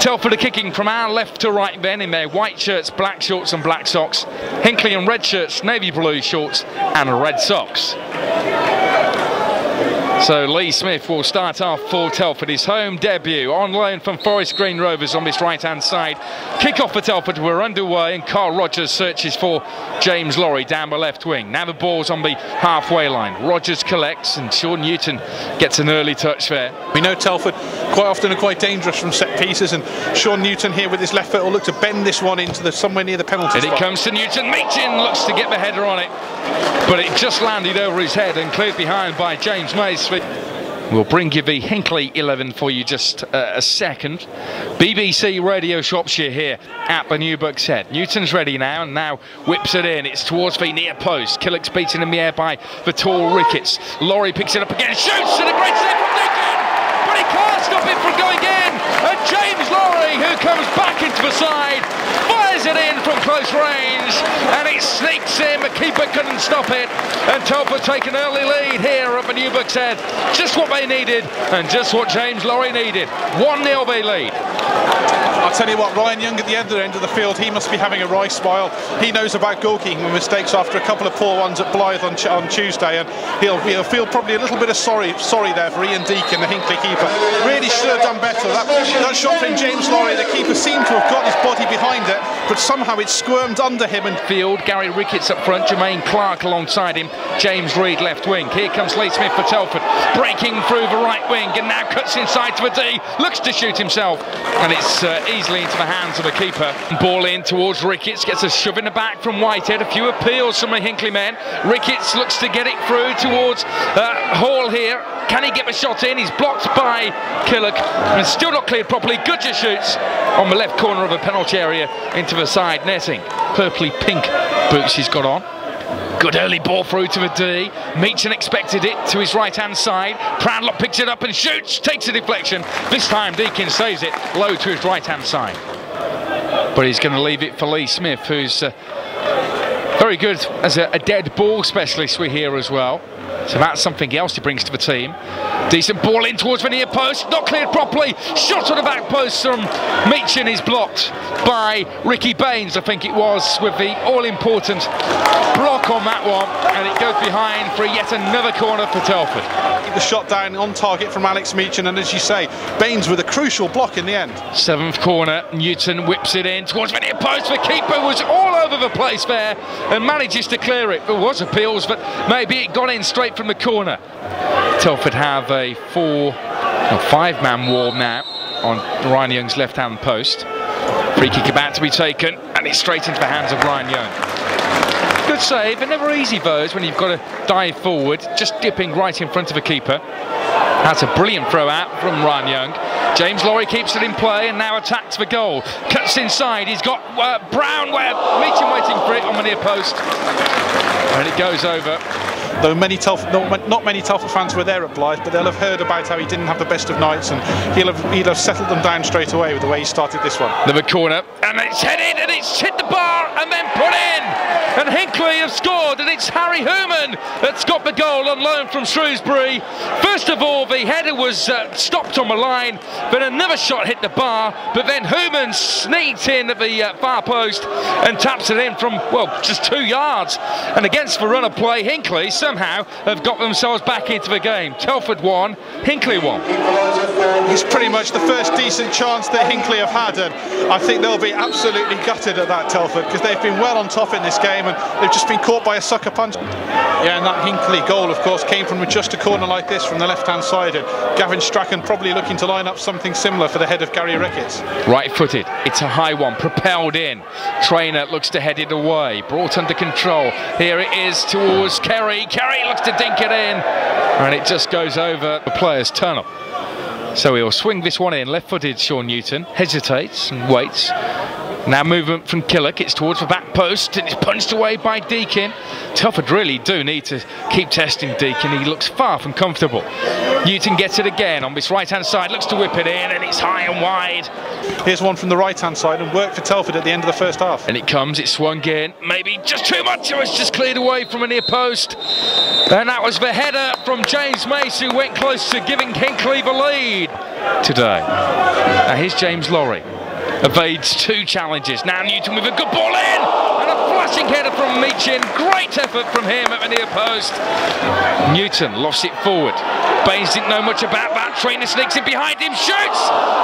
Telford are kicking from our left to right then in their white shirts, black shorts and black socks. Hinckley in red shirts, navy blue shorts and red socks. So Lee Smith will start off for Telford, his home debut on loan from Forest Green Rovers on this right hand side. Kick-off for Telford, we're underway, and Carl Rogers searches for James Lorry down the left wing. Now the ball's on the halfway line. Rogers collects and Sean Newton gets an early touch there. We know Telford quite often are quite dangerous from set pieces, and Sean Newton here with his left foot will look to bend this one into somewhere near the penalty spot. And it comes to Newton. Meechin looks to get the header on it, but it just landed over his head and cleared behind by James Mays. We'll bring you the Hinckley 11 for you just a second. BBC Radio Shropshire here at the New Bucks Head. Newton's ready now and now whips it in. It's towards the near post. Killick's beaten in the air by the tall Ricketts. Laurie picks it up again, shoots, and a great save from Deacon! But he can't stop it from going in! And James Laurie, who comes back into the side, fires it in from close range, and it sneaks in. The keeper couldn't stop it, and Telford take an early lead here at the New Bucks Head. Just what they needed, and just what James Laurie needed. 1-0 they lead. I'll tell you what, Ryan Young at the other end of the field, he must be having a wry smile. He knows about goalkeeping mistakes after a couple of poor ones at Blyth on Tuesday, and he'll feel probably a little bit of sorry there for Ian Deacon, the Hinckley keeper. Really should have done better. That shot from James Laurie, the keeper seemed to have got his body behind it, but somehow it squirmed under him. And field, Gary Ricketts up front, Jermaine Clark alongside him, James Reid left wing. Here comes Lee Smith for Telford, breaking through the right wing, and now cuts inside to the D, looks to shoot himself, and it's easily into the hands of the keeper. Ball in towards Ricketts, gets a shove in the back from Whitehead. A few appeals from the Hinckley men. Ricketts looks to get it through towards Hall here. Can he get the shot in? He's blocked by Killock and still not cleared properly. Goodger shoots on the left corner of the penalty area into the side netting. Purpley pink boots he's got on. Good early ball through to the D. Meechin expected it to his right hand side. Proudlock picks it up and shoots, takes a deflection. This time Deakin saves it low to his right hand side. But he's going to leave it for Lee Smith, who's very good as a dead ball specialist, we hear as well. So that's something else he brings to the team. Decent ball in towards the near post, not cleared properly. Shot on the back post from Meechin is blocked by Ricky Baines, I think it was, with the all-important block on that one. And it goes behind for yet another corner for Telford. The shot down on target from Alex Meechin, and as you say, Baines with a crucial block in the end. Seventh corner, Newton whips it in towards the near post. The keeper was all over the place there and manages to clear it. There was appeals, but maybe it got in straight from the corner. Telford have a 5-man wall now on Ryan Young's left-hand post. Free kick about to be taken, and it's straight into the hands of Ryan Young. Good save, but never easy those when you've got to dive forward, just dipping right in front of a keeper. That's a brilliant throw out from Ryan Young. James Laurie keeps it in play and now attacks the goal. Cuts inside, he's got Brown where Meechin waiting for it on the near post. And it goes over. Though not many Telford fans were there at Blyth, but they'll have heard about how he didn't have the best of nights, and he'll have settled them down straight away with the way he started this one. Another corner, and it's headed, and it's hit the bar, and then put in. And Hinckley have scored, and it's Harry Hooman that's got the goal on loan from Shrewsbury. First of all, the header was stopped on the line, but another shot hit the bar, but then Hooman sneaked in at the far post and taps it in from, well, just 2 yards. And against the run of play, Hinckley somehow have got themselves back into the game. Telford won, Hinckley won. It's pretty much the first decent chance that Hinckley have had, and I think they'll be absolutely gutted at that, Telford, because they've been well on top in this game and they've just been caught by a sucker punch. Yeah, and that Hinckley goal, of course, came from just a corner like this from the left-hand side, and Gavin Strachan probably looking to line up something similar for the head of Gary Ricketts. Right-footed, it's a high one, propelled in. Trainer looks to head it away, brought under control. Here it is towards Kerry. Kerry looks to dink it in, and it just goes over the player's tunnel. So he'll swing this one in, left-footed Sean Newton, hesitates and waits. Now movement from Killock, it's towards the back post, and it's punched away by Deakin. Telford really do need to keep testing Deakin, he looks far from comfortable. Newton gets it again on this right-hand side, looks to whip it in, and it's high and wide. Here's one from the right-hand side, and work for Telford at the end of the first half. And it comes, it's swung in, maybe just too much, it was just cleared away from a near post. And that was the header from James Mace, who went close to giving Hinckley the lead today. Here's James Lorry. Evades 2 challenges. Now Newton with a good ball in, and a flashing header from Meechin. Great effort from him at the near post. Newton lofts it forward. Baines didn't know much about that. Trainer sneaks in behind him, shoots,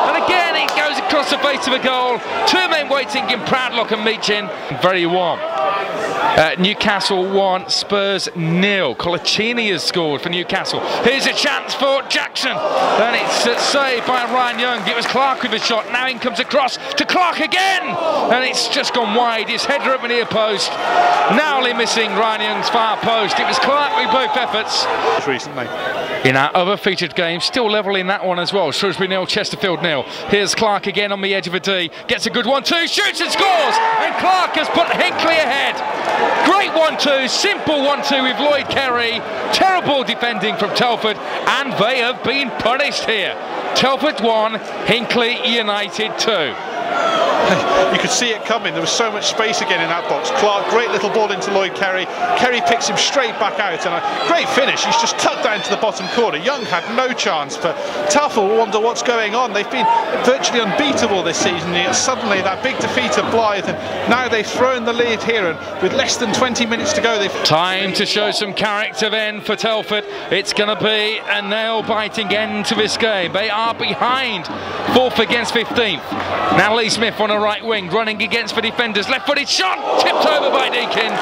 and again it goes across the face of a goal. 2 men waiting in Proudlock and Meechin. Very warm. Newcastle 1, Spurs 0. Colaccini has scored for Newcastle. Here's a chance for Jackson, and it's saved by Ryan Young. It was Clark with a shot. Now in comes across to Clark again, and it's just gone wide. His header at the near post, narrowly missing Ryan Young's far post. It was Clark with both efforts. Recently. In our other featured game, still level in that one as well. Shrewsbury 0, Chesterfield 0. Here's Clark again on the edge of a D. Gets a good 1-2, shoots and scores! And Clark has put Hinckley ahead. Great 1-2, simple 1-2 with Lloyd Kerry. Terrible defending from Telford, and they have been punished here. Telford 1, Hinckley United 2. You could see it coming. There was so much space again in that box. Clark, great little ball into Lloyd Kerry. Kerry picks him straight back out, and a great finish. He's just tucked down to the bottom corner. Young had no chance, but Telford will wonder what's going on. They've been virtually unbeatable this season, yet suddenly that big defeat of Blyth, and now they've thrown the lead here, and with less than 20 minutes to go, they've... Time to show some character then for Telford. It's going to be a nail-biting end to this game. They are behind 4th against 15th. Now Lee Smith on a right wing, running against the defenders. Left-footed shot, tipped over by Deakin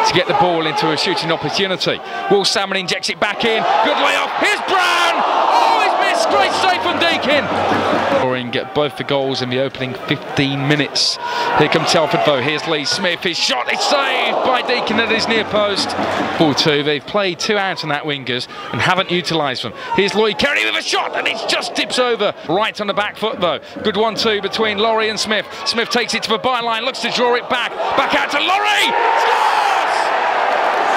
to get the ball into a shooting opportunity. Will Salmon injects it back in. Good layoff. Here's Brown. Oh, he's missed. Great save from Deakin. Scoring both the goals in the opening 15 minutes. Here comes Telford though. Here's Lee Smith. His shot is saved by Deakin at his near post. 4-2. They've played 2 out on that wingers and haven't utilised them. Here's Lloyd Kerry with a shot, and it just tips over. Right on the back foot though. Good 1-2 between Laurie and Smith. Smith takes it to the byline, looks to draw it back. Back out to Laurie. Scores!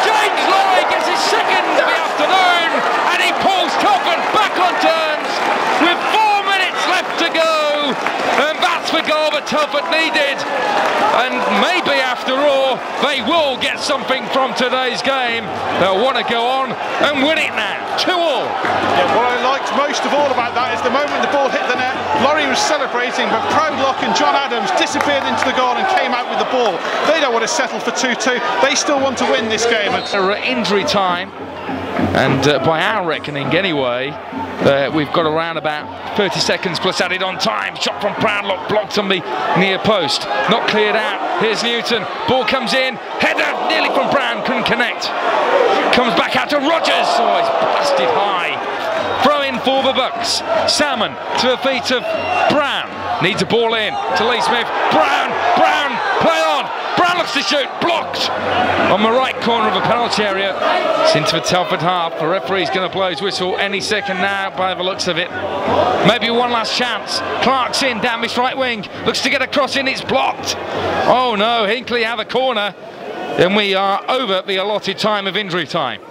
James Laurie gets his second of the afternoon, and he pulls Telford back on terms with 4 minutes left to go, and that's the goal that Telford needed. And maybe after all they will get something from today's game. They'll want to go on and win it now. 2-2. Yeah, what I liked most of all about that is the moment the ball hit the net, Laurie was celebrating, but Proudlock and John Adams disappeared into the goal and came out with the ball. They don't want to settle for 2-2. They still want to win this game. Injury time, and by our reckoning anyway, we've got around about 30 seconds plus added on time. Shot from Proudlock, blocked on the near post, not cleared out. Here's Newton, ball comes in, header nearly from Brown, couldn't connect. Comes back out to Rogers. Oh, it's blasted high. Throw in for the Bucks. Salmon to the feet of Brown. Needs a ball in to Lee Smith. Brown, play on. Brown looks to shoot, blocked on the right corner of the penalty area. It's into the Telford half. The referee's going to blow his whistle any second now by the looks of it. Maybe one last chance. Clark's in down this right wing. Looks to get a cross in, it's blocked. Oh no, Hinckley have a corner. Then we are over the allotted time of injury time.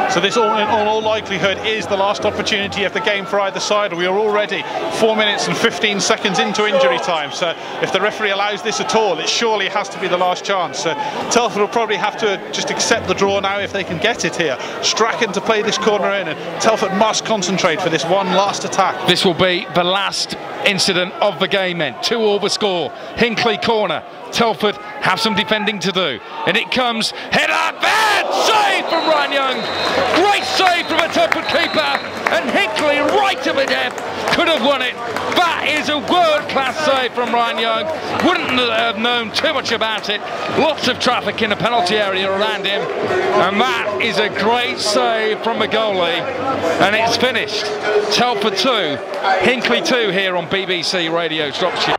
So this, in all likelihood, is the last opportunity of the game for either side. We are already 4 minutes and 15 seconds into injury time. So if the referee allows this at all, it surely has to be the last chance. So Telford will probably have to just accept the draw now if they can get it here. Strachan to play this corner in, and Telford must concentrate for this one last attack. This will be the last incident of the game then. 2-2 the score. Hinckley corner. Telford have some defending to do, and it comes, header, bad save from Ryan Young. Great save from a Telford keeper, and Hinckley right to the depth could have won it. That is a world-class save from Ryan Young. Wouldn't have known too much about it. Lots of traffic in the penalty area around him, and that is a great save from the goalie, and it's finished. Telford 2, Hinckley 2 here on BBC Radio Shropshire.